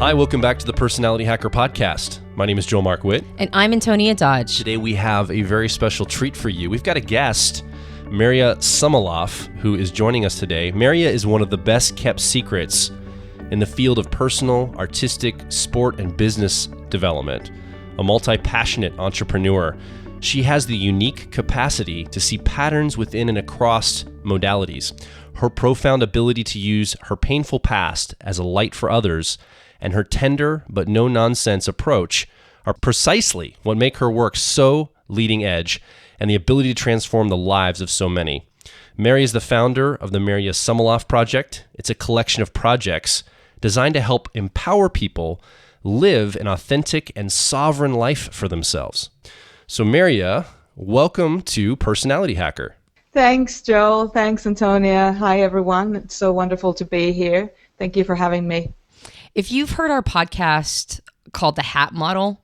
Hi, welcome back to the Personality Hacker Podcast. My name is Joel Mark Witt. And I'm Antonia Dodge. Today we have a very special treat for you. We've got a guest, Marya Somoloff, who is joining us today. Marya is one of the best kept secrets in the field of personal, artistic, sport, and business development. A multi-passionate entrepreneur, she has the unique capacity to see patterns within and across modalities. Her profound ability to use her painful past as a light for others and her tender but no-nonsense approach are precisely what make her work so leading edge and the ability to transform the lives of so many. Marya is the founder of the Marya Somoloff Project. It's a collection of projects designed to help empower people live an authentic and sovereign life for themselves. So Marya, welcome to Personality Hacker. Thanks, Joel. Thanks, Antonia. Hi, everyone. It's so wonderful to be here. Thank you for having me. If you've heard our podcast called The Hat Model,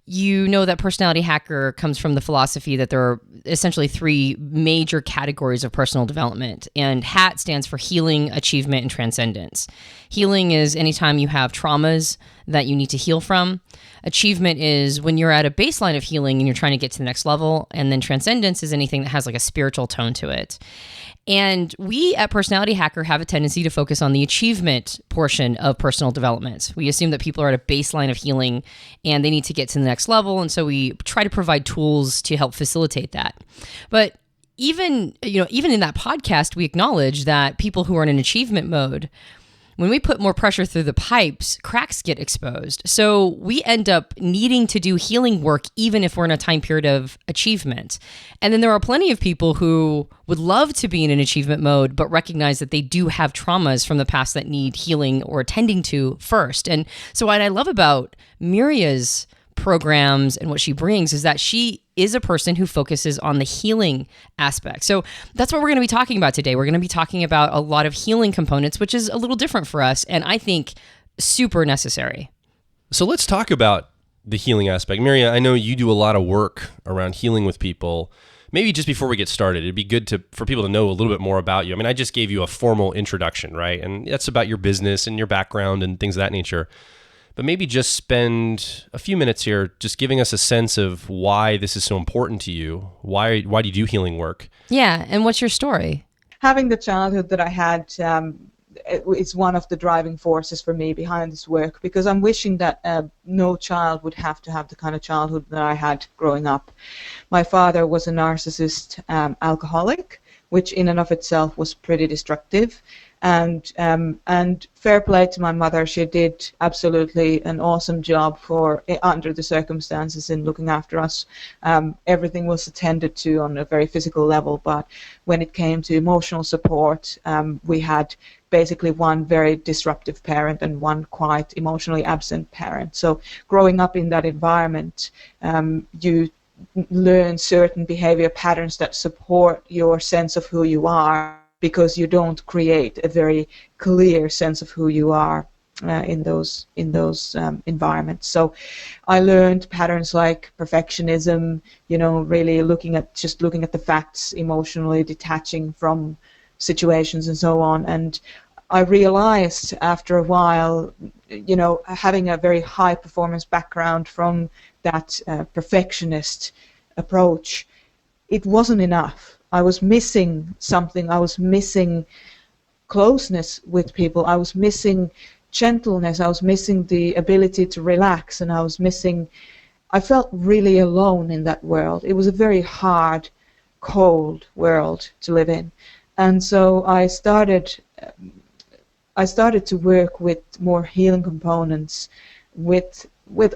you know that Personality Hacker comes from the philosophy that there are essentially three major categories of personal development. And HAT stands for healing, achievement, and transcendence. Healing is anytime you have traumas that you need to heal from. Achievement is when you're at a baseline of healing and you're trying to get to the next level. And then transcendence is anything that has like a spiritual tone to it. And we at Personality Hacker have a tendency to focus on the achievement portion of personal development. We assume that people are at a baseline of healing and they need to get to the next level. And so we try to provide tools to help facilitate that. But even in that podcast, we acknowledge that people who are in an achievement mode, when we put more pressure through the pipes, cracks get exposed. So we end up needing to do healing work even if we're in a time period of achievement. And then there are plenty of people who would love to be in an achievement mode, but recognize that they do have traumas from the past that need healing or attending to first. And so what I love about Marya's programs and what she brings is that she is a person who focuses on the healing aspect. So that's what we're going to be talking about today. We're going to be talking about a lot of healing components, which is a little different for us, and I think super necessary. So let's talk about the healing aspect. Marya, I know you do a lot of work around healing with people. Maybe just before we get started, it'd be good for people to know a little bit more about you. I mean, I just gave you a formal introduction, right? And that's about your business and your background and things of that nature. But maybe just spend a few minutes here just giving us a sense of why this is so important to you. Why do you do healing work? Yeah, and what's your story? Having the childhood that I had is one of the driving forces for me behind this work, because I'm wishing that no child would have to have the kind of childhood that I had growing up. My father was a narcissist alcoholic, which in and of itself was pretty destructive. And fair play to my mother, she did absolutely an awesome job under the circumstances in looking after us. Everything was attended to on a very physical level, but when it came to emotional support, we had basically one very disruptive parent and one quite emotionally absent parent. So growing up in that environment, you learn certain behavior patterns that support your sense of who you are, because you don't create a very clear sense of who you are in those environments. So I learned patterns like perfectionism, really looking at the facts, emotionally detaching from situations and so on. And I realized after a while, having a very high performance background from that perfectionist approach, it wasn't enough. I was missing something. I was missing closeness with people. I was missing gentleness. I was missing the ability to relax, and I felt really alone in that world. It was a very hard, cold world to live in. And so I started to work with more healing components with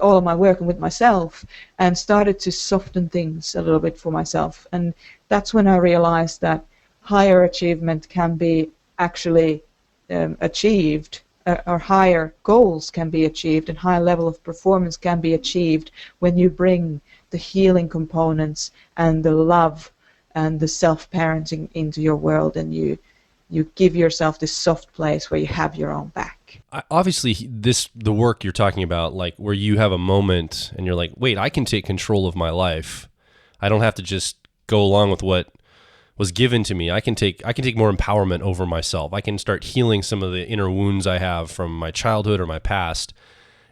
all of my work and with myself, and started to soften things a little bit for myself. And that's when I realized that higher achievement can be actually achieved, or higher goals can be achieved, and higher level of performance can be achieved when you bring the healing components and the love and the self-parenting into your world, and you give yourself this soft place where you have your own back. Obviously, the work you're talking about, like where you have a moment and you're like, wait, I can take control of my life. I don't have to just go along with what was given to me. I can take more empowerment over myself. I can start healing some of the inner wounds I have from my childhood or my past.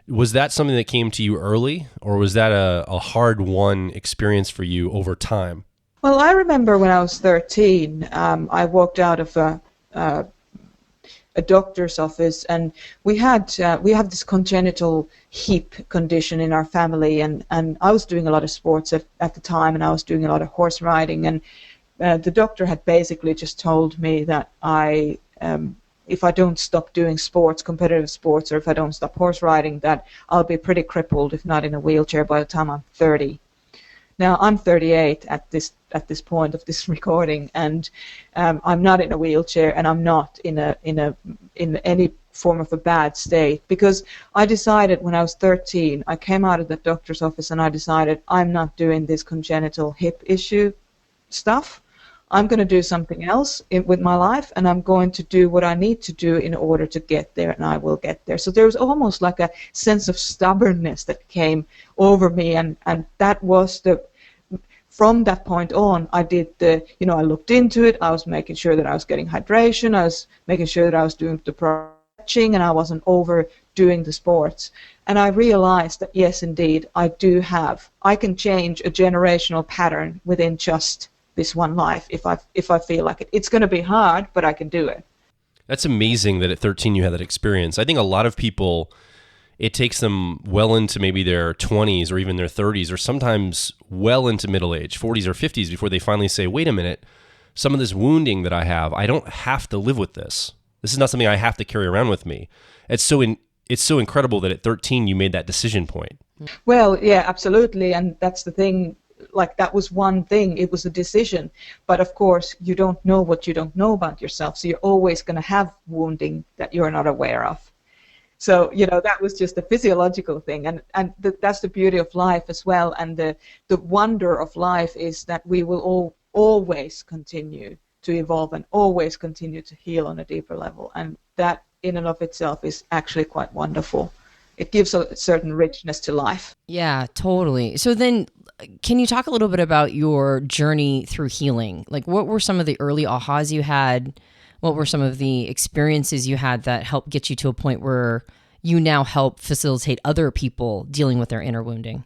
Was that something that came to you early, or was that a hard-won experience for you over time? Well, I remember when I was 13, I walked out of a doctor's office, and we have this congenital hip condition in our family, and I was doing a lot of sports at the time, and I was doing a lot of horse riding, and the doctor had basically just told me that if I don't stop doing sports, competitive sports, or if I don't stop horse riding, that I'll be pretty crippled, if not in a wheelchair, by the time I'm 30. Now, I'm 38 at this point of this recording, and I'm not in a wheelchair, and I'm not in any form of a bad state, because I decided when I was 13, I came out of the doctor's office and I decided I'm not doing this congenital hip issue stuff. I'm going to do something else with my life, and I'm going to do what I need to do in order to get there, and I will get there. So there was almost like a sense of stubbornness that came over me, and that was from that point on, I did I looked into it. I was making sure that I was getting hydration. I was making sure that I was doing the stretching, and I wasn't overdoing the sports. And I realized that, yes, indeed, I can change a generational pattern within just this one life if I feel like it. It's going to be hard, but I can do it. That's amazing that at 13 you had that experience. I think a lot of people, it takes them well into maybe their 20s or even their 30s, or sometimes well into middle age, 40s or 50s, before they finally say, wait a minute, some of this wounding that I have, I don't have to live with this. This is not something I have to carry around with me. It's so incredible that at 13 you made that decision point. Well, yeah, absolutely. And that's the thing. Like, that was one thing. It was a decision. But of course, you don't know what you don't know about yourself. So you're always going to have wounding that you're not aware of. So, that was just a physiological thing. And that's the beauty of life as well. And the wonder of life is that we will always continue to evolve and always continue to heal on a deeper level. And that in and of itself is actually quite wonderful. It gives a certain richness to life. Yeah, totally. So then, can you talk a little bit about your journey through healing? Like, what were some of the early ahas you had? What were some of the experiences you had that helped get you to a point where you now help facilitate other people dealing with their inner wounding?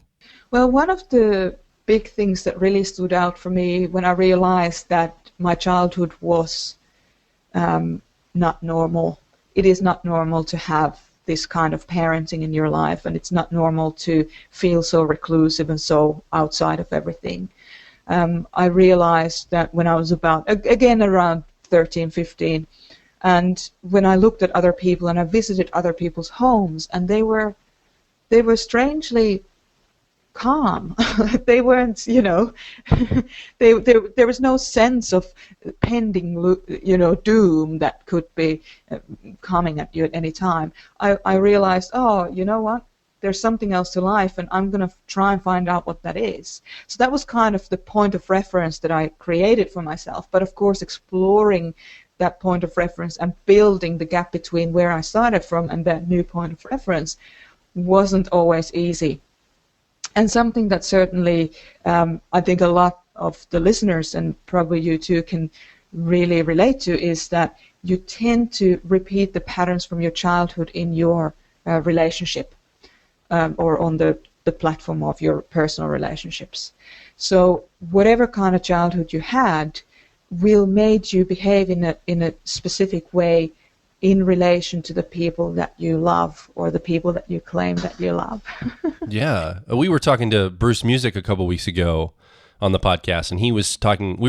Well, one of the big things that really stood out for me when I realized that my childhood was not normal. It is not normal to have this kind of parenting in your life, and it's not normal to feel so reclusive and so outside of everything. I realized that when I was around 13, 15, and when I looked at other people and I visited other people's homes, and they were strangely calm. They weren't, there was no sense of pending, doom that could be coming at you at any time. I realized, you know what? There's something else to life, and I'm going to try and find out what that is. So that was kind of the point of reference that I created for myself. But of course, exploring that point of reference and building the gap between where I started from and that new point of reference wasn't always easy. And something that certainly I think a lot of the listeners, and probably you too, can really relate to, is that you tend to repeat the patterns from your childhood in your relationship or on the platform of your personal relationships. So whatever kind of childhood you had will make you behave in a specific way in relation to the people that you love or the people that you claim that you love. Yeah. We were talking to Bruce Music a couple weeks ago on the podcast, and we were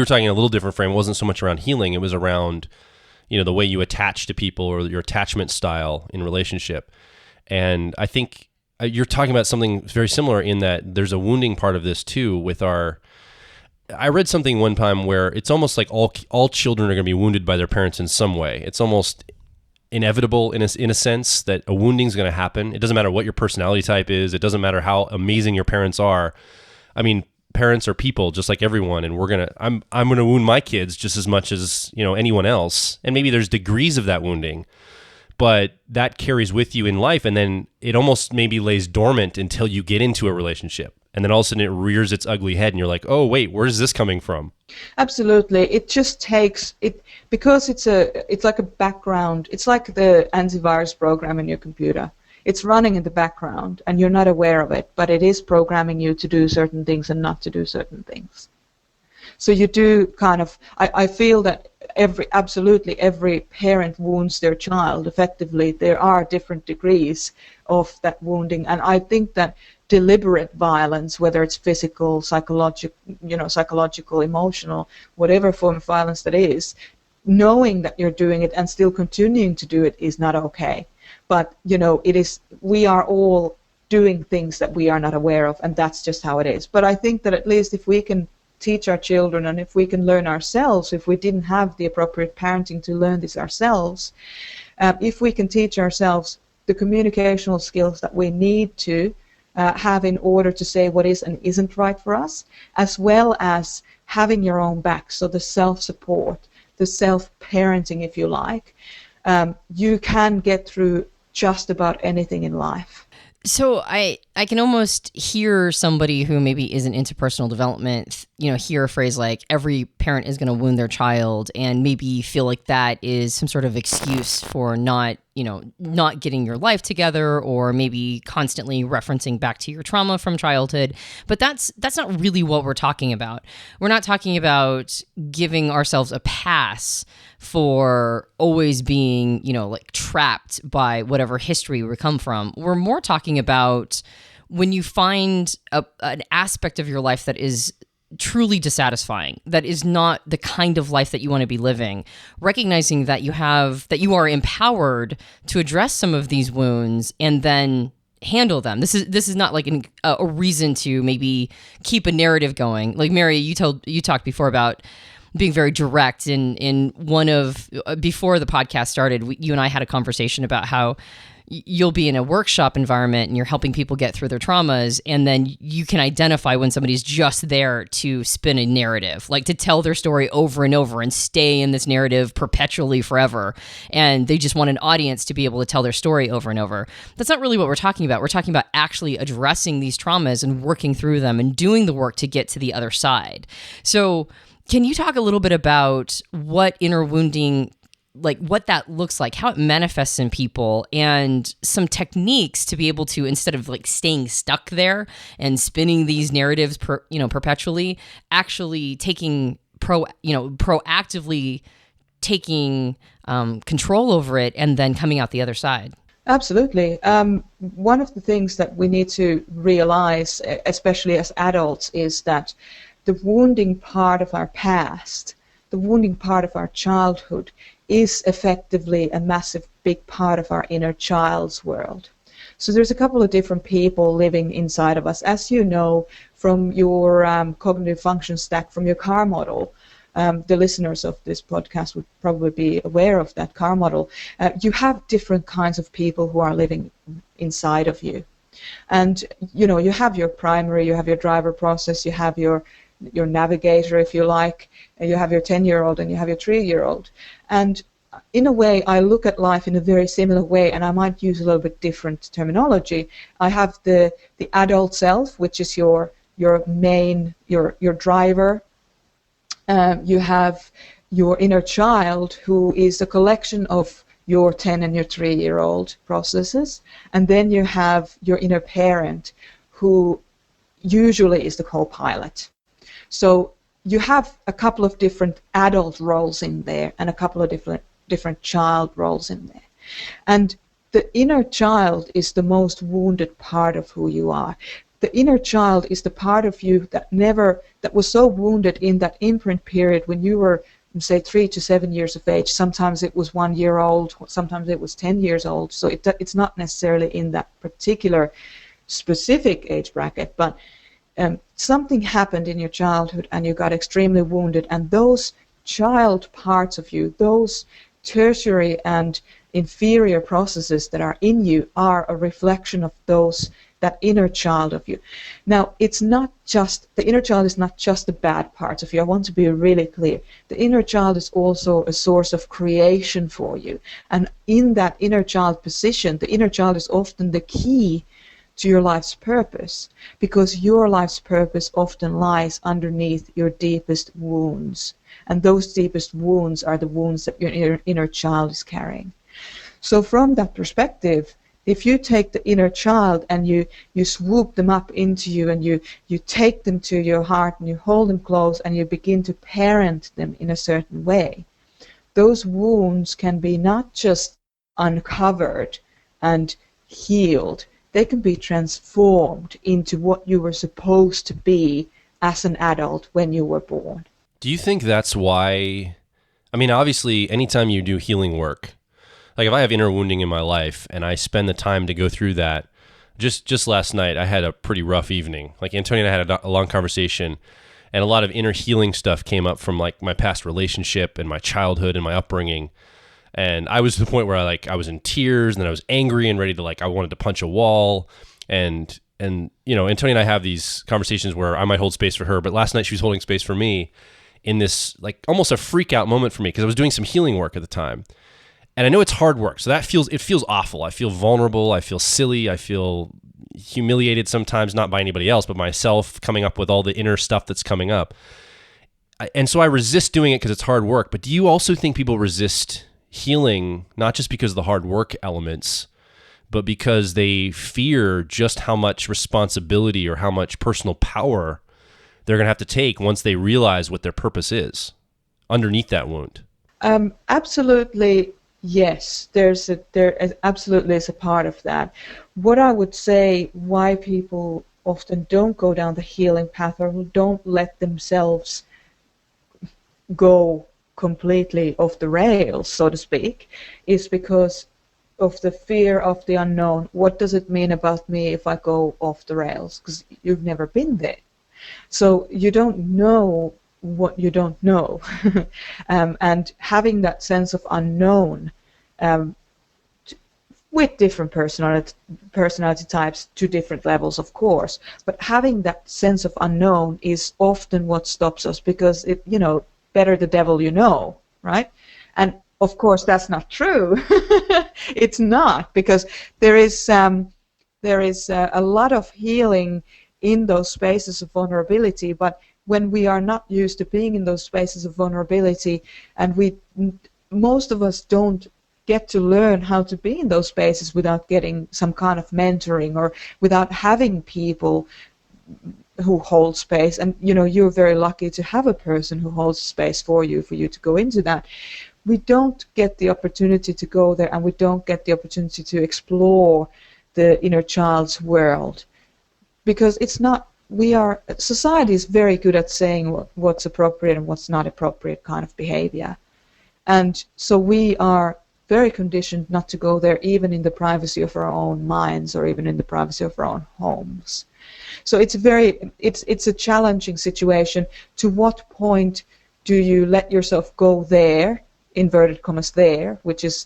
talking in a little different frame. It wasn't so much around healing. It was around, the way you attach to people or your attachment style in relationship. And I think you're talking about something very similar in that there's a wounding part of this too with I read something one time where it's almost like all children are going to be wounded by their parents in some way. It's almost inevitable in a sense that a wounding is going to happen. It doesn't matter what your personality type is. It doesn't matter how amazing your parents are. I mean, parents are people just like everyone, and I'm going to wound my kids just as much as, anyone else. And maybe there's degrees of that wounding, but that carries with you in life, and then it almost maybe lays dormant until you get into a relationship. And then all of a sudden it rears its ugly head and you're like, oh, wait, where's this coming from? Absolutely. It just takes it because it's like a background. It's like the antivirus program in your computer. It's running in the background and you're not aware of it, but it is programming you to do certain things and not to do certain things. So you do kind of, I feel that absolutely every parent wounds their child effectively. There are different degrees of that wounding, and I think that deliberate violence, whether it's physical, psychological, emotional, whatever form of violence that is, knowing that you're doing it and still continuing to do it is not okay. But it is. We are all doing things that we are not aware of, and that's just how it is. But I think that at least if we can teach our children, and if we can learn ourselves, if we didn't have the appropriate parenting to learn this ourselves, if we can teach ourselves the communicational skills that we need to have in order to say what is and isn't right for us, as well as having your own back, so the self-support, the self-parenting, if you like, you can get through just about anything in life. So I can almost hear somebody who maybe isn't into personal development, hear a phrase like every parent is going to wound their child, and maybe feel like that is some sort of excuse for not getting your life together, or maybe constantly referencing back to your trauma from childhood. But that's not really what we're talking about. We're not talking about giving ourselves a pass for always being, trapped by whatever history we come from. We're more talking about when you find an aspect of your life that is truly dissatisfying, that is not the kind of life that you want to be living, recognizing that you are empowered to address some of these wounds and then handle them. This is not like a reason to maybe keep a narrative going. Like Mary, you talked before about being very direct in one of before the podcast started, you and I had a conversation about how you'll be in a workshop environment and you're helping people get through their traumas, and then you can identify when somebody's just there to spin a narrative, like to tell their story over and over and stay in this narrative perpetually forever, and they just want an audience to be able to tell their story over and over. That's not really what we're talking about. We're talking about actually addressing these traumas and working through them and doing the work to get to the other side. So can you talk a little bit about what inner wounding, like what that looks like, how it manifests in people, and some techniques to be able to, instead of like staying stuck there and spinning these narratives perpetually, actually taking proactively taking control over it and then coming out the other side? Absolutely. One of the things that we need to realize, especially as adults, is that the wounding part of our past, the wounding part of our childhood, is effectively a massive big part of our inner child's world. So there's a couple of different people living inside of us. As you know from your cognitive function stack, from your CAR model, the listeners of this podcast would probably be aware of that CAR model. You have different kinds of people who are living inside of you. And, you have your primary, you have your driver process, you have your navigator, if you like, and you have your 10-year-old and you have your 3-year-old. And in a way, I look at life in a very similar way, and I might use a little bit different terminology. I have the adult self, which is your main, your driver. You have your inner child, who is a collection of your 10 and your 3-year-old processes. And then you have your inner parent, who usually is the co-pilot. So you have a couple of different adult roles in there and a couple of different child roles in there. And the inner child is the most wounded part of who you are. The inner child is the part of you that was so wounded in that imprint period when you were, say, 3 to 7 years of age. Sometimes it was 1 year old, sometimes it was 10 years old. So it's not necessarily in that particular specific age bracket, but something happened in your childhood and you got extremely wounded, and those child parts of you, those tertiary and inferior processes that are in you, are a reflection of that inner child of you. Now, the inner child is not just the bad parts of you. I want to be really clear. The inner child is also a source of creation for you. And in that inner child position, the inner child is often the key to your life's purpose, because your life's purpose often lies underneath your deepest wounds. And those deepest wounds are the wounds that your inner child is carrying. So from that perspective, if you take the inner child and you swoop them up into you, and you take them to your heart and you hold them close and you begin to parent them in a certain way, those wounds can be not just uncovered and healed, they can be transformed into what you were supposed to be as an adult when you were born. Do you think that's why, I mean, obviously, anytime you do healing work, like if I have inner wounding in my life and I spend the time to go through that, just last night, I had a pretty rough evening. Like Antonia and I had a long conversation, and a lot of inner healing stuff came up from like my past relationship and my childhood and my upbringing. And I was to the point where I was in tears, and then I was angry and ready to I wanted to punch a wall. And Antonia and I have these conversations where I might hold space for her, but last night she was holding space for me in this like almost a freak out moment for me, because I was doing some healing work at the time. And I know it's hard work, so it feels awful. I feel vulnerable. I feel silly. I feel humiliated sometimes, not by anybody else, but myself, coming up with all the inner stuff that's coming up. And so I resist doing it because it's hard work. But do you also think people resist healing, not just because of the hard work elements, but because they fear just how much responsibility or how much personal power they're going to have to take once they realize what their purpose is underneath that wound? Absolutely. Yes, there absolutely is a part of that. What I would say why people often don't go down the healing path or don't let themselves go completely off the rails, so to speak, is because of the fear of the unknown. What does it mean about me if I go off the rails? Because you've never been there. So you don't know what you don't know. And having that sense of unknown with different personality types to different levels, of course, but having that sense of unknown is often what stops us, because better the devil you know, right? And of course that's not true. It's not, because there is a lot of healing in those spaces of vulnerability, but when we are not used to being in those spaces of vulnerability, and most of us don't get to learn how to be in those spaces without getting some kind of mentoring or without having people who hold space. And you're very lucky to have a person who holds space for you to go into that. We don't get the opportunity to go there, and we don't get the opportunity to explore the inner child's world, because society is very good at saying what's appropriate and what's not appropriate kind of behavior. And so we are very conditioned not to go there, even in the privacy of our own minds or even in the privacy of our own homes. So it's a challenging situation. To what point do you let yourself go there, inverted commas there, which is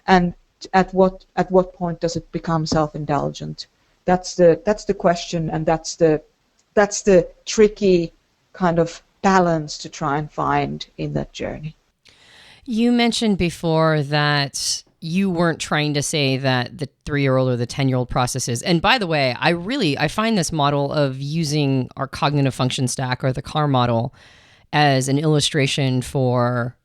and at what point does it become self-indulgent? That's the question, and that's the tricky kind of balance to try and find in that journey. You mentioned before that you weren't trying to say that the 3-year-old or the 10-year-old processes. And by the way, I find this model of using our cognitive function stack, or the CAR model, as an illustration for,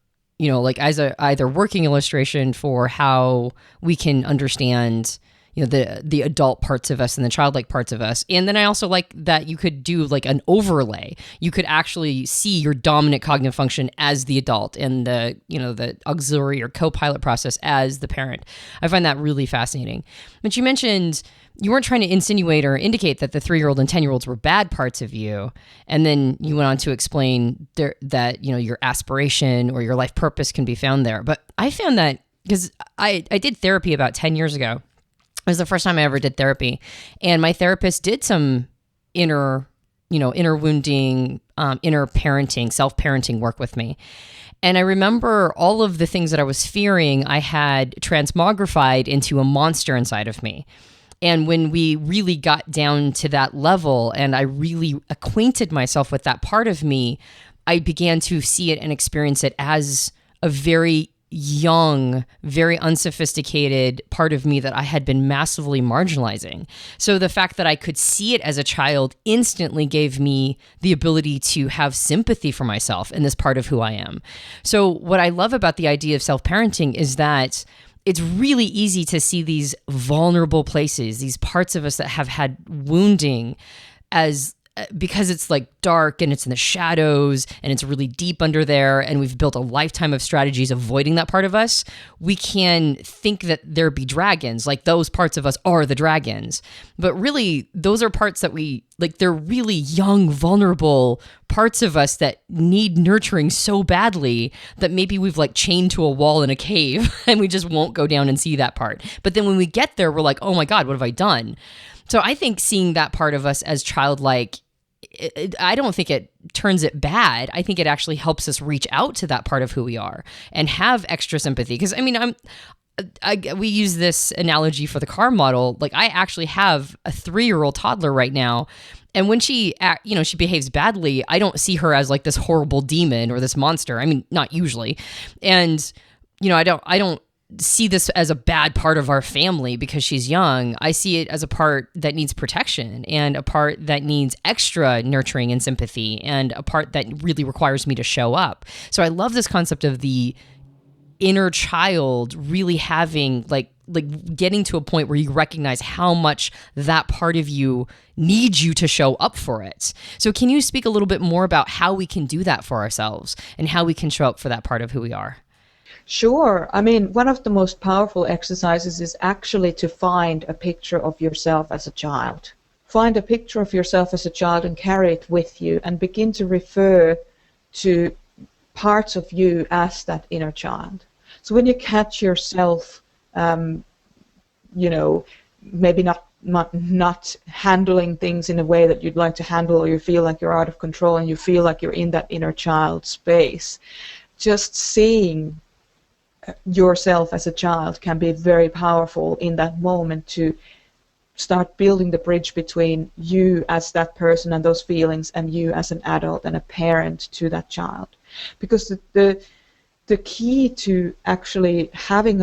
as a either working illustration for how we can understand the adult parts of us and the childlike parts of us. And then I also like that you could do like an overlay. You could actually see your dominant cognitive function as the adult and the auxiliary or co-pilot process as the parent. I find that really fascinating. But you mentioned you weren't trying to insinuate or indicate that the 3-year-old and 10-year-olds were bad parts of you. And then you went on to explain that, your aspiration or your life purpose can be found there. But I found that because I did therapy about 10 years ago. It was the first time I ever did therapy, and my therapist did some inner wounding, inner parenting, self-parenting work with me. And I remember all of the things that I was fearing, I had transmogrified into a monster inside of me. And when we really got down to that level and I really acquainted myself with that part of me, I began to see it and experience it as a very young, very unsophisticated part of me that I had been massively marginalizing. So the fact that I could see it as a child instantly gave me the ability to have sympathy for myself and this part of who I am. So what I love about the idea of self-parenting is that it's really easy to see these vulnerable places, these parts of us that have had wounding, as because it's like dark and it's in the shadows and it's really deep under there, and we've built a lifetime of strategies avoiding that part of us, we can think that there be dragons, like those parts of us are the dragons. But really, those are parts that they're really young, vulnerable parts of us that need nurturing so badly that maybe we've like chained to a wall in a cave and we just won't go down and see that part. But then when we get there, we're like, oh my God, what have I done? So I think seeing that part of us as childlike, I don't think it turns it bad. I think it actually helps us reach out to that part of who we are and have extra sympathy. Because I mean, we use this analogy for the car model. Like, I actually have a 3-year-old toddler right now, and when she behaves badly, I don't see her as like this horrible demon or this monster. I mean, not usually, and I don't see this as a bad part of our family because she's young. I see it as a part that needs protection, and a part that needs extra nurturing and sympathy, and a part that really requires me to show up. So I love this concept of the inner child really having like getting to a point where you recognize how much that part of you needs you to show up for it. So can you speak a little bit more about how we can do that for ourselves and how we can show up for that part of who we are? Sure. I mean, one of the most powerful exercises is actually to find a picture of yourself as a child. Find a picture of yourself as a child and carry it with you, and begin to refer to parts of you as that inner child. So when you catch yourself, maybe not handling things in a way that you'd like to handle, or you feel like you're out of control and you feel like you're in that inner child space, just seeing yourself as a child can be very powerful in that moment to start building the bridge between you as that person and those feelings and you as an adult and a parent to that child. Because the key to actually having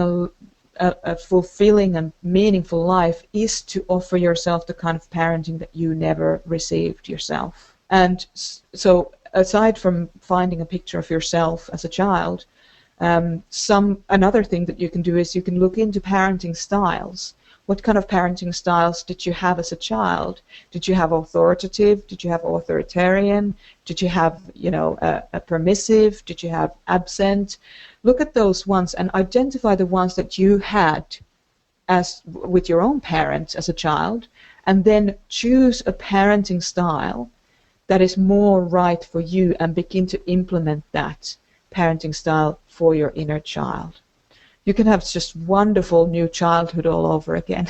a fulfilling and meaningful life is to offer yourself the kind of parenting that you never received yourself. And so aside from finding a picture of yourself as a child, another thing that you can do is you can look into parenting styles. What kind of parenting styles did you have as a child? Did you have authoritative? Did you have authoritarian? Did you have, a permissive? Did you have absent? Look at those ones and identify the ones that you had as with your own parents as a child, and then choose a parenting style that is more right for you and begin to implement that parenting style for your inner child. You can have just wonderful new childhood all over again.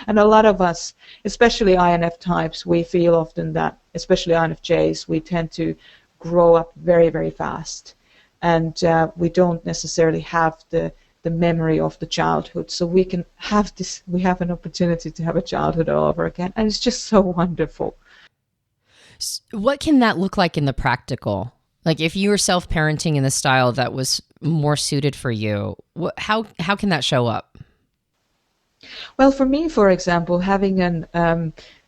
And a lot of us, especially INF types, we feel often that, especially INFJs, we tend to grow up very, very fast. And we don't necessarily have the memory of the childhood. So we have an opportunity to have a childhood all over again. And it's just so wonderful. What can that look like in the practical? Like, if you were self-parenting in the style that was more suited for you, how can that show up? Well, for me, for example, having an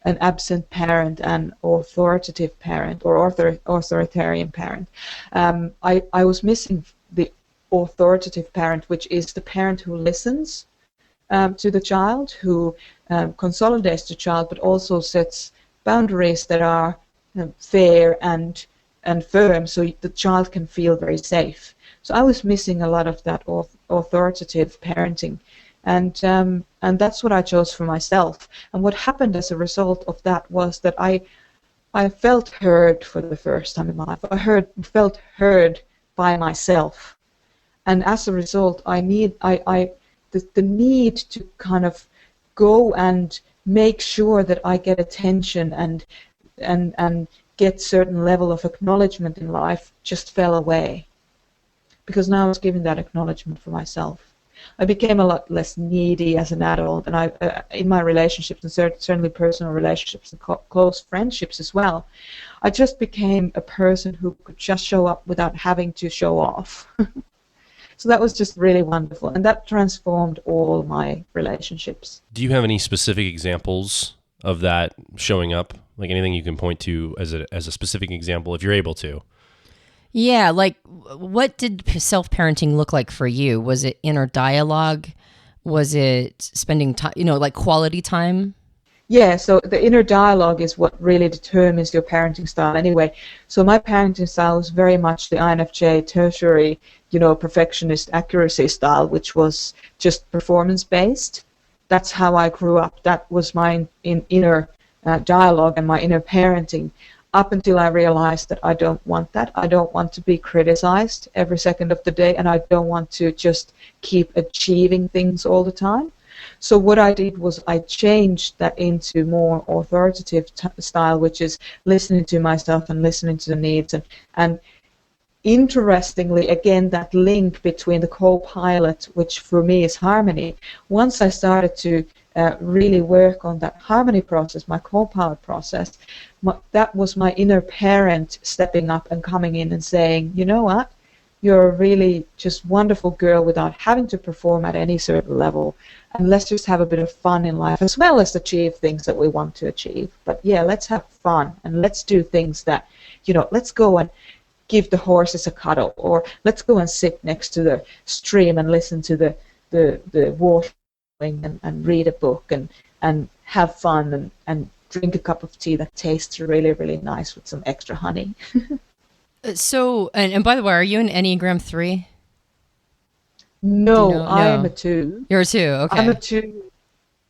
absent parent, an authoritative parent, or authoritarian parent, I was missing the authoritative parent, which is the parent who listens to the child, who consolidates the child, but also sets boundaries that are fair and firm, so the child can feel very safe. So I was missing a lot of that authoritative parenting, and that's what I chose for myself. And what happened as a result of that was that I felt heard for the first time in my life. I felt heard by myself, and as a result, the need to kind of go and make sure that I get attention and get certain level of acknowledgement in life just fell away, because now I was giving that acknowledgement for myself. I became a lot less needy as an adult, and I in my relationships, and certainly personal relationships and close friendships as well, I just became a person who could just show up without having to show off. So that was just really wonderful, and that transformed all my relationships. Do you have any specific examples of that showing up? Like anything you can point to as a specific example, if you're able to? Yeah, like what did self-parenting look like for you? Was it inner dialogue? Was it spending time, like quality time? Yeah, so the inner dialogue is what really determines your parenting style anyway. So my parenting style was very much the INFJ tertiary, perfectionist accuracy style, which was just performance based. That's how I grew up. That was my inner dialogue and my inner parenting up until I realized that I don't want that. I don't want to be criticized every second of the day, and I don't want to just keep achieving things all the time. So what I did was I changed that into more authoritative style, which is listening to myself and listening to the needs. And interestingly, again, that link between the co-pilot, which for me is harmony, once I started to really work on that harmony process, my co-pilot process, that was my inner parent stepping up and coming in and saying, you know what? You're a really just wonderful girl without having to perform at any certain level. And let's just have a bit of fun in life as well as achieve things that we want to achieve. But yeah, let's have fun and let's do things that, let's go and give the horses a cuddle, or let's go and sit next to the stream and listen to the water and read a book and have fun and drink a cup of tea that tastes really, really nice with some extra honey. So, and by the way, are you an Enneagram 3? No, I am a 2. You're a 2, okay. I'm a 2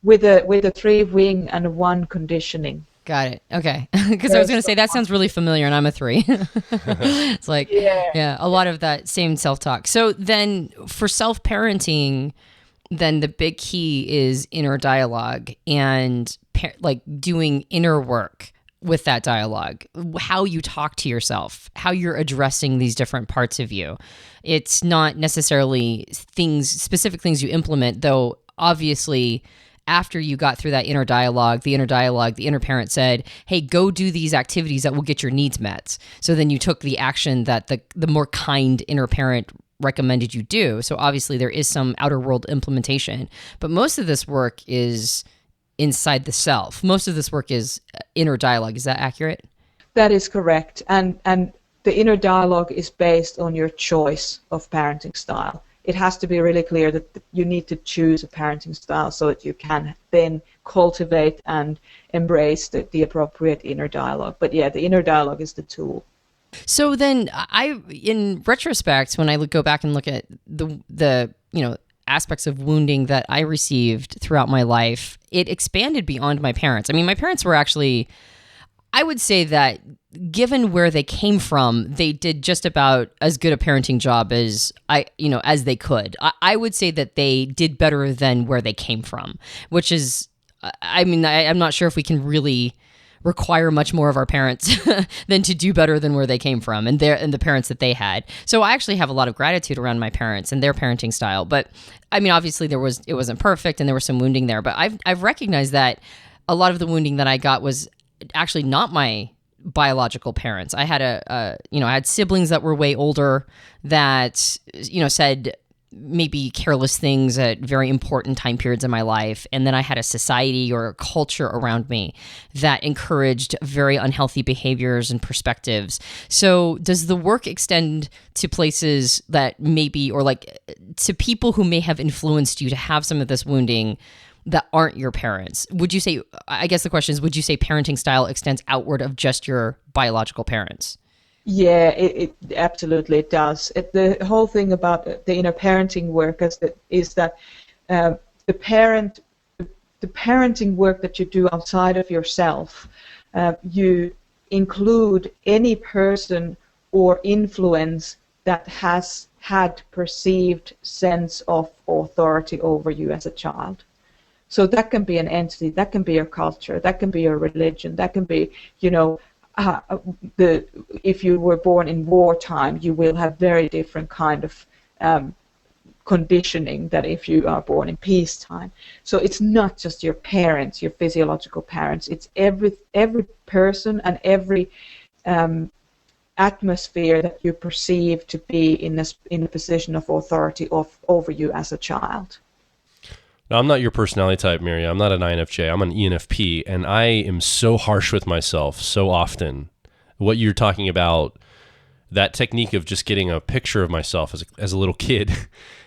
with a 3 wing and a 1 conditioning. Got it. Okay. Because I was going to say, that sounds really familiar, and I'm a 3. It's like, yeah, a lot of that same self-talk. So then for self-parenting, then the big key is inner dialogue and like doing inner work with that dialogue, how you talk to yourself, how you're addressing these different parts of you. It's not necessarily specific things you implement, though obviously after you got through that inner dialogue, the inner parent said, hey, go do these activities that will get your needs met. So then you took the action that the more kind inner parent recommended you do. So obviously there is some outer world implementation, but most of this work is inside the self. Most of this work is inner dialogue. Is that accurate? That is correct. And the inner dialogue is based on your choice of parenting style. It has to be really clear that you need to choose a parenting style so that you can then cultivate and embrace the appropriate inner dialogue. But yeah, the inner dialogue is the tool. So then in retrospect, when I go back and look at the aspects of wounding that I received throughout my life, it expanded beyond my parents. I mean, my parents were actually, I would say that given where they came from, they did just about as good a parenting job as as they could. I would say that they did better than where they came from, which is, I'm not sure if we can really require much more of our parents than to do better than where they came from and the parents that they had. So I actually have a lot of gratitude around my parents and their parenting style. But I mean, obviously it wasn't perfect and there was some wounding there, but I've recognized that a lot of the wounding that I got was actually not my biological parents. I had I had siblings that were way older that, said maybe careless things at very important time periods in my life. And then I had a society or a culture around me that encouraged very unhealthy behaviors and perspectives. So does the work extend to places that maybe, or like to people who may have influenced you to have some of this wounding that aren't your parents? Would you say, I guess the question is, would you say parenting style extends outward of just your biological parents? Yeah, it absolutely it does. The whole thing about the inner parenting work is that the parenting work that you do outside of yourself, you include any person or influence that has had perceived sense of authority over you as a child. So that can be an entity, that can be your culture, that can be your religion, that can be, if you were born in wartime, you will have very different kind of conditioning than if you are born in peacetime. So it's not just your parents, your physiological parents. It's every person and every atmosphere that you perceive to be in a position of authority over you as a child. Now, I'm not your personality type, Maria. I'm not an INFJ. I'm an ENFP, and I am so harsh with myself so often. What you're talking about, that technique of just getting a picture of myself as a little kid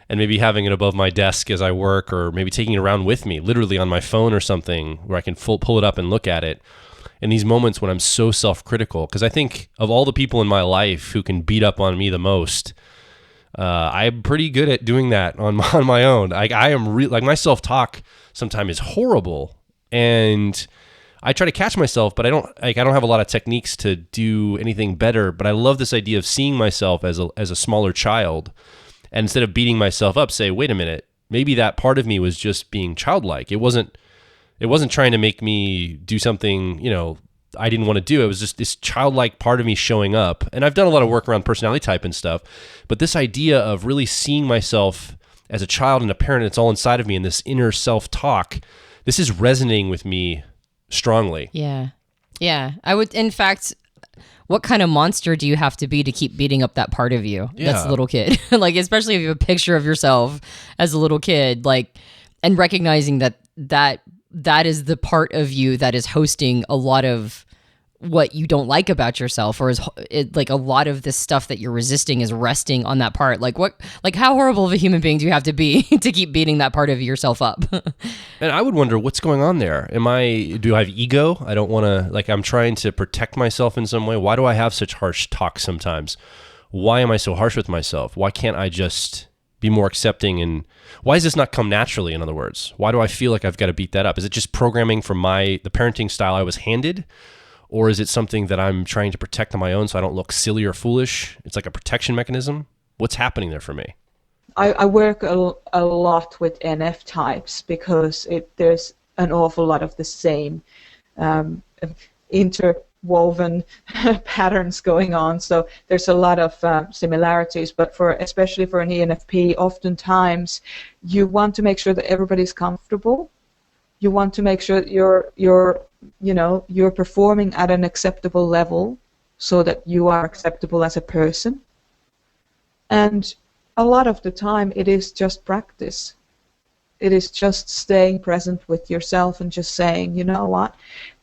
and maybe having it above my desk as I work, or maybe taking it around with me, literally on my phone or something, where I can pull it up and look at it in these moments when I'm so self-critical. Because I think of all the people in my life who can beat up on me the most, I'm pretty good at doing that on my own. I am like, my self-talk sometimes is horrible, and I try to catch myself, but I don't have a lot of techniques to do anything better. But I love this idea of seeing myself as a smaller child, and instead of beating myself up, say, wait a minute, maybe that part of me was just being childlike. It wasn't trying to make me do something, I didn't want to do. It was just this childlike part of me showing up. And I've done a lot of work around personality type and stuff, but this idea of really seeing myself as a child and a parent, it's all inside of me, and this inner self-talk, this is resonating with me strongly. Yeah. I would, in fact, what kind of monster do you have to be to keep beating up that part of you that's a little kid? Like, especially if you have a picture of yourself as a little kid, like, and recognizing that is the part of you that is hosting a lot of what you don't like about yourself, or like a lot of this stuff that you're resisting is resting on that part. Like, how horrible of a human being do you have to be to keep beating that part of yourself up? And I would wonder what's going on there. Do I have ego? I don't want to, like, I'm trying to protect myself in some way. Why do I have such harsh talk sometimes? Why am I so harsh with myself? Why can't I just be more accepting? And why does this not come naturally? In other words, why do I feel like I've got to beat that up? Is it just programming from the parenting style I was handed? Or is it something that I'm trying to protect on my own so I don't look silly or foolish? It's like a protection mechanism. What's happening there for me? I work a lot with NF types because there's an awful lot of the same interwoven patterns going on. So there's a lot of similarities. But especially for an ENFP, oftentimes you want to make sure that everybody's comfortable. You want to make sure you're performing at an acceptable level so that you are acceptable as a person. And a lot of the time it is just practice. It is just staying present with yourself and just saying, you know what,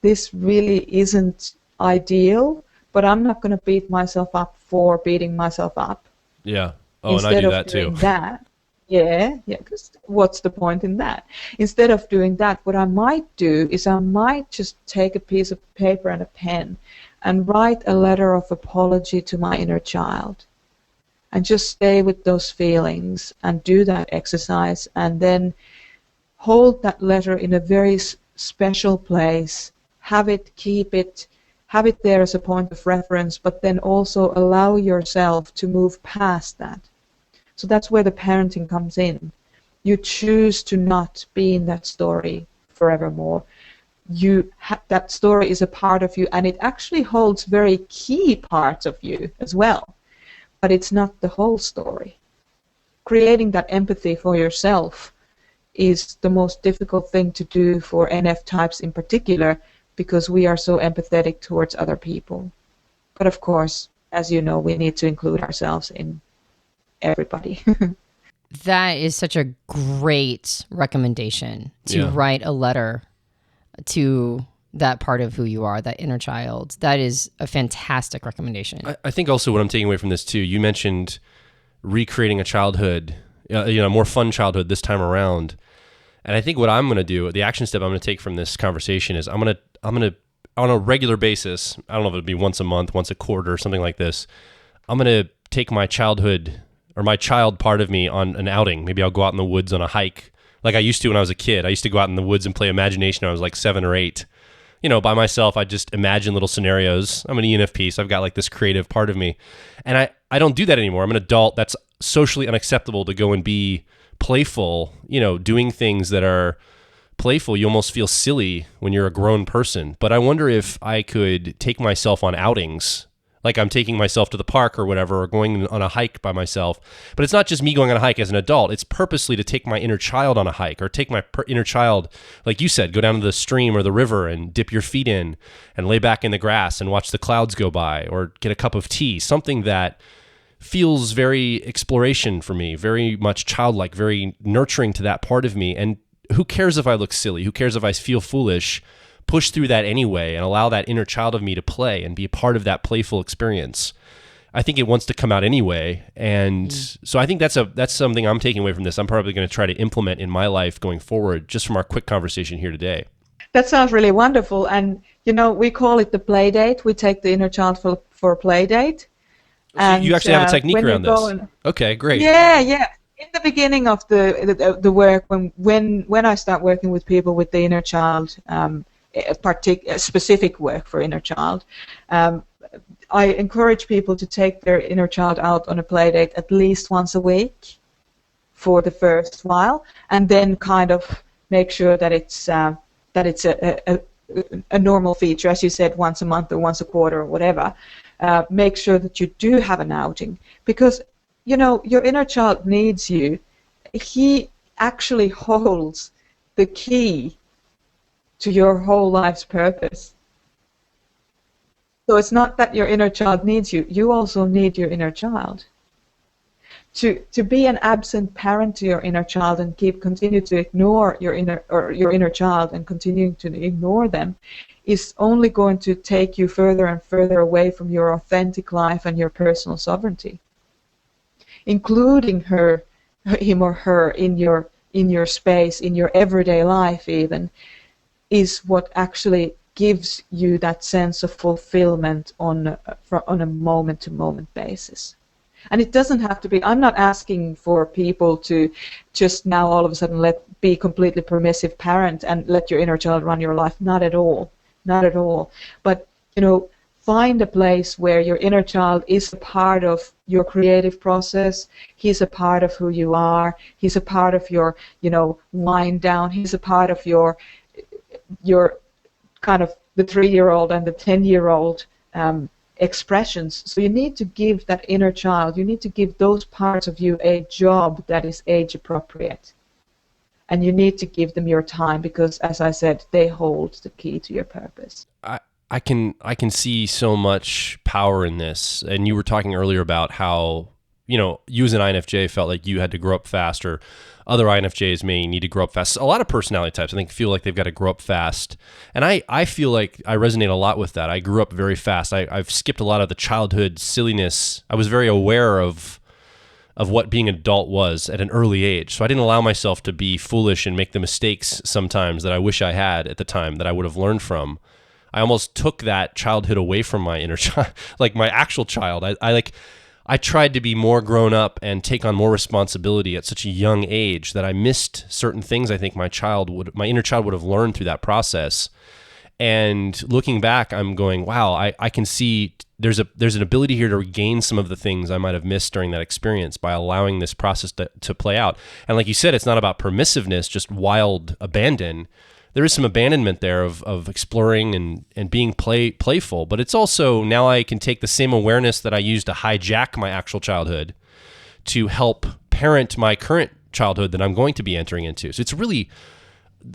this really isn't ideal, but I'm not going to beat myself up for beating myself up. Yeah. Oh, and I do that too. Yeah, because what's the point in that? Instead of doing that, what I might do is I might just take a piece of paper and a pen and write a letter of apology to my inner child, and just stay with those feelings and do that exercise, and then hold that letter in a very special place, keep it there as a point of reference, but then also allow yourself to move past that. So that's where the parenting comes in. You choose to not be in that story forevermore. That story is a part of you, and it actually holds very key parts of you as well. But it's not the whole story. Creating that empathy for yourself is the most difficult thing to do for NF types in particular, because we are so empathetic towards other people. But of course, as you know, we need to include ourselves in everybody. That is such a great recommendation, to write a letter to that part of who you are, that inner child. That is a fantastic recommendation. I think also what I'm taking away from this too, you mentioned recreating a childhood, more fun childhood this time around. And I think what I'm going to do, the action step I'm going to take from this conversation is I'm going to on a regular basis, I don't know if it'll be once a month, once a quarter, something like this, I'm going to take my childhood or my child part of me on an outing. Maybe I'll go out in the woods on a hike like I used to when I was a kid. I used to go out in the woods and play imagination when I was like 7 or 8. By myself, I just imagine little scenarios. I'm an ENFP, so I've got like this creative part of me. And I don't do that anymore. I'm an adult. That's socially unacceptable to go and be playful, doing things that are playful. You almost feel silly when you're a grown person. But I wonder if I could take myself on outings, like I'm taking myself to the park or whatever, or going on a hike by myself. But it's not just me going on a hike as an adult. It's purposely to take my inner child on a hike, or take my inner child, like you said, go down to the stream or the river and dip your feet in and lay back in the grass and watch the clouds go by, or get a cup of tea, something that feels very exploration for me, very much childlike, very nurturing to that part of me. And who cares if I look silly? Who cares if I feel foolish? Push through that anyway and allow that inner child of me to play and be a part of that playful experience. I think it wants to come out anyway. And so I think that's something I'm taking away from this. I'm probably going to try to implement in my life going forward, just from our quick conversation here today. That sounds really wonderful. And, we call it the play date. We take the inner child for a play date. So you actually have a technique around this. Okay, great. Yeah. In the beginning of the work, when I start working with people with the inner child, a specific work for inner child, I encourage people to take their inner child out on a play date at least once a week for the first while, and then kind of make sure that it's a normal feature, as you said, once a month or once a quarter or whatever. Make sure that you do have an outing, because your inner child needs you. He actually holds the key to your whole life's purpose. So it's not that your inner child needs you, you also need your inner child. To be an absent parent to your inner child and continue to ignore your inner child and continuing to ignore them is only going to take you further and further away from your authentic life and your personal sovereignty. Including him or her in your space, in your everyday life even, is what actually gives you that sense of fulfillment on a moment-to-moment basis. And it doesn't have to be, I'm not asking for people to just now all of a sudden be completely permissive parent and let your inner child run your life. Not at all. Not at all. But, find a place where your inner child is a part of your creative process. He's a part of who you are. He's a part of your, wind down. He's a part of your kind of the 3-year-old and the 10-year-old expressions. So you need to give that inner child, you need to give those parts of you a job that is age appropriate. And you need to give them your time because, as I said, they hold the key to your purpose. I can see so much power in this. And you were talking earlier about how, you as an INFJ felt like you had to grow up fast, or other INFJs may need to grow up fast. A lot of personality types, I think, feel like they've got to grow up fast. And I feel like I resonate a lot with that. I grew up very fast. I've skipped a lot of the childhood silliness. I was very aware of what being an adult was at an early age. So I didn't allow myself to be foolish and make the mistakes sometimes that I wish I had at the time that I would have learned from. I almost took that childhood away from my inner child, like my actual child. I tried to be more grown up and take on more responsibility at such a young age that I missed certain things I think my inner child would have learned through that process. And looking back, I'm going, wow, I can see there's an ability here to regain some of the things I might have missed during that experience by allowing this process to play out. And like you said, it's not about permissiveness, just wild abandon. There is some abandonment there of exploring and being playful, but it's also, now I can take the same awareness that I used to hijack my actual childhood to help parent my current childhood that I'm going to be entering into. So it's really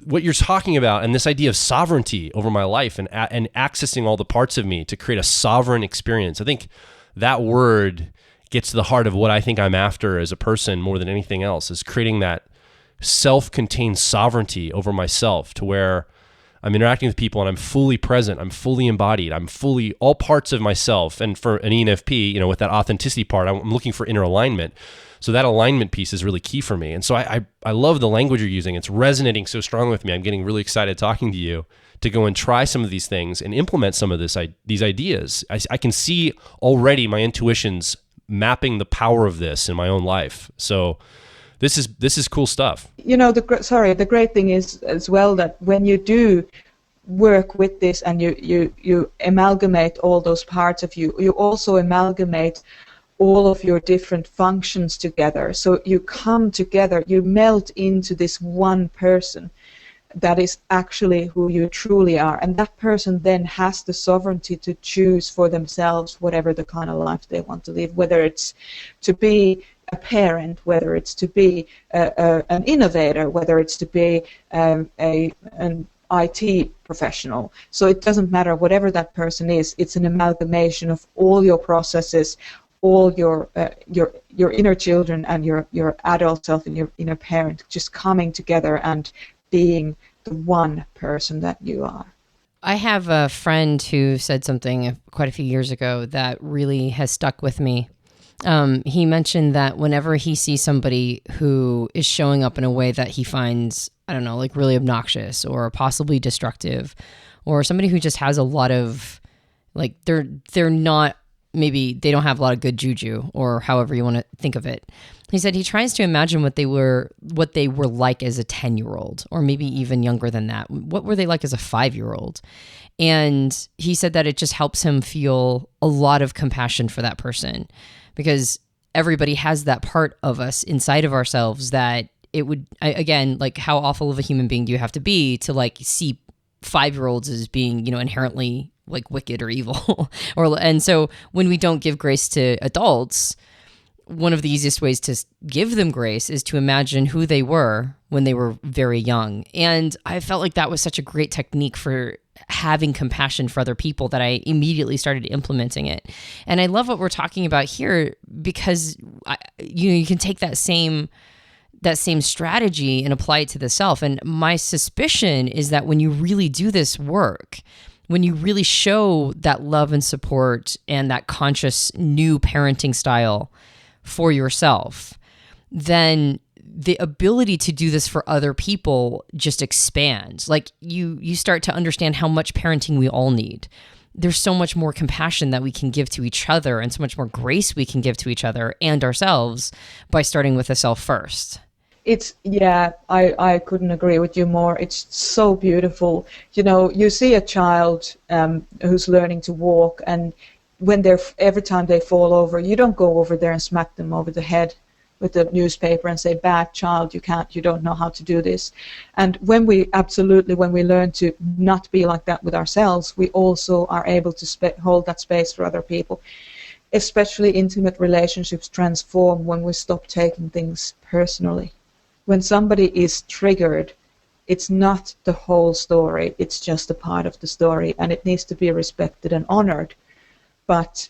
what you're talking about, and this idea of sovereignty over my life and accessing all the parts of me to create a sovereign experience. I think that word gets to the heart of what I think I'm after as a person more than anything else, is creating that self-contained sovereignty over myself, to where I'm interacting with people and I'm fully present, I'm fully embodied, I'm fully all parts of myself. And for an ENFP, with that authenticity part, I'm looking for inner alignment. So that alignment piece is really key for me. And so I love the language you're using. It's resonating so strong with me. I'm getting really excited talking to you to go and try some of these things and implement some of these ideas. I can see already my intuitions mapping the power of this in my own life. So this is cool stuff. The great thing is as well that when you do work with this and you amalgamate all those parts of you, you also amalgamate all of your different functions together. So you come together, you melt into this one person that is actually who you truly are. And that person then has the sovereignty to choose for themselves whatever the kind of life they want to live, whether it's to be a parent, whether it's to be an innovator, whether it's to be an IT professional. So it doesn't matter, whatever that person is, it's an amalgamation of all your processes, all your inner children and your adult self and your inner parent just coming together and being the one person that you are. I have a friend who said something quite a few years ago that really has stuck with me. He mentioned that whenever he sees somebody who is showing up in a way that he finds, I don't know, like really obnoxious or possibly destructive, or somebody who just has a lot of, like, they're not, maybe they don't have a lot of good juju, or however you want to think of it. He said he tries to imagine what they were like as a 10-year-old, or maybe even younger than that. What were they like as a 5-year-old? And he said that it just helps him feel a lot of compassion for that person, because everybody has that part of us inside of ourselves that it would, again, like, how awful of a human being do you have to be to like see 5-year-olds as being, inherently like wicked or evil? And so when we don't give grace to adults, one of the easiest ways to give them grace is to imagine who they were when they were very young. And I felt like that was such a great technique for having compassion for other people that I immediately started implementing it. And I love what we're talking about here, because you can take that same strategy and apply it to the self. And my suspicion is that when you really do this work, when you really show that love and support and that conscious new parenting style for yourself, then the ability to do this for other people just expands. Like you start to understand how much parenting we all need. There's so much more compassion that we can give to each other, and so much more grace we can give to each other and ourselves by starting with the self first. I couldn't agree with you more. It's so beautiful. You see a child who's learning to walk, and every time they fall over, you don't go over there and smack them over the head with the newspaper and say, "Bad child, you don't know how to do this." And when we learn to not be like that with ourselves, we also are able to hold that space for other people. Especially intimate relationships transform when we stop taking things personally. When somebody is triggered, it's not the whole story, it's just a part of the story, and it needs to be respected and honored. But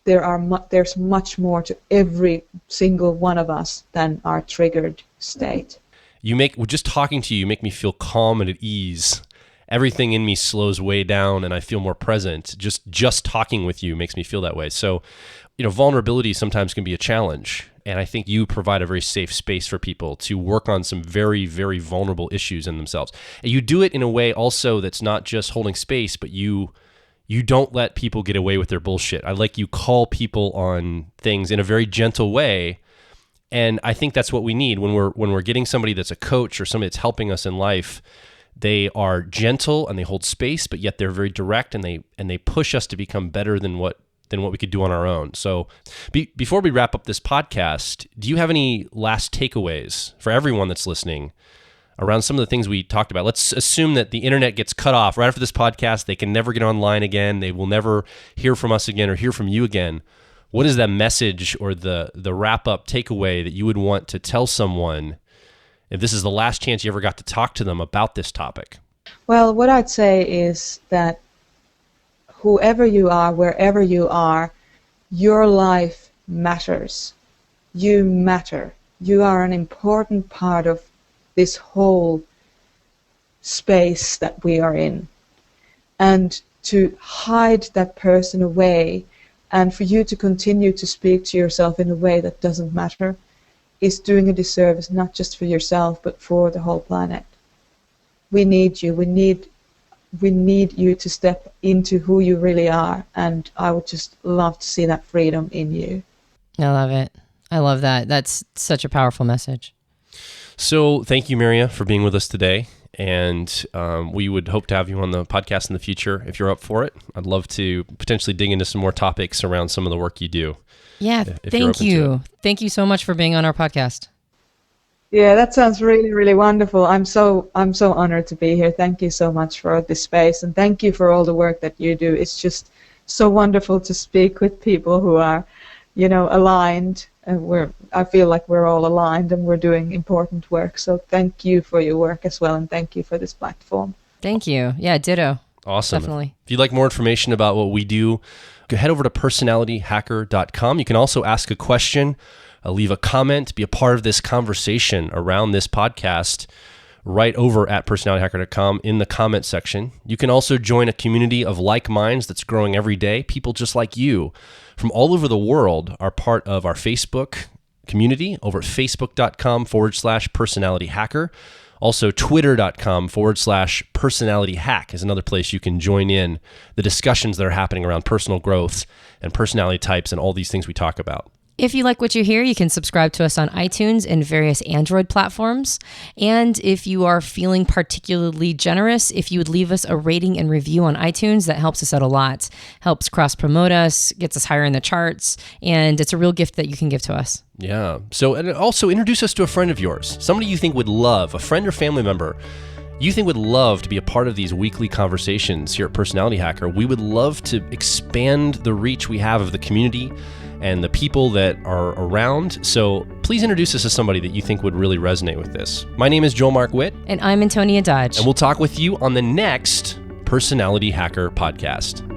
there's much more to every single one of us than our triggered state. Just talking to you, make me feel calm and at ease. Everything in me slows way down and I feel more present. Just talking with you makes me feel that way. So, vulnerability sometimes can be a challenge. And I think you provide a very safe space for people to work on some very, very vulnerable issues in themselves. And you do it in a way also that's not just holding space, but you don't let people get away with their bullshit. I like you call people on things in a very gentle way. And I think that's what we need when we're getting somebody that's a coach or somebody that's helping us in life. They are gentle and they hold space, but yet they're very direct, and they push us to become better than what we could do on our own. So before we wrap up this podcast, do you have any last takeaways for everyone that's listening around some of the things we talked about? Let's assume that the internet gets cut off right after this podcast. They can never get online again. They will never hear from us again or hear from you again. What is that message or the wrap-up takeaway that you would want to tell someone if this is the last chance you ever got to talk to them about this topic? Well, what I'd say is that whoever you are, wherever you are, your life matters. You matter. You are an important part of this whole space that we are in. And to hide that person away and for you to continue to speak to yourself in a way that doesn't matter is doing a disservice, not just for yourself, but for the whole planet. We need you. We need you to step into who you really are, and I would just love to see that freedom in you. I love it. I love that. That's such a powerful message. So thank you, Maria, for being with us today, and we would hope to have you on the podcast in the future if you're up for it. I'd love to potentially dig into some more topics around some of the work you do. Yeah, thank you. Thank you so much for being on our podcast. Yeah, that sounds really, really wonderful. I'm so honored to be here. Thank you so much for this space, and thank you for all the work that you do. It's just so wonderful to speak with people who are, aligned. And I feel like we're all aligned and we're doing important work. So thank you for your work as well, and thank you for this platform. Thank you. Yeah, ditto. Awesome. Definitely. If you'd like more information about what we do, go head over to personalityhacker.com. You can also ask a question, leave a comment, be a part of this conversation around this podcast right over at personalityhacker.com in the comment section. You can also join a community of like minds that's growing every day. People just like you from all over the world are part of our Facebook community over at facebook.com/personalityhacker. Also, twitter.com/personalityhack is another place you can join in the discussions that are happening around personal growth and personality types and all these things we talk about. If you like what you hear, you can subscribe to us on iTunes and various Android platforms. And if you are feeling particularly generous, if you would leave us a rating and review on iTunes, that helps us out a lot. Helps cross-promote us, gets us higher in the charts, and it's a real gift that you can give to us. Yeah. So, and also introduce us to a friend of yours, somebody you think would love, a friend or family member you think would love to be a part of these weekly conversations here at Personality Hacker. We would love to expand the reach we have of the community and the people that are around. So please introduce us to somebody that you think would really resonate with this. My name is Joel Mark Witt. And I'm Antonia Dodge. And we'll talk with you on the next Personality Hacker podcast.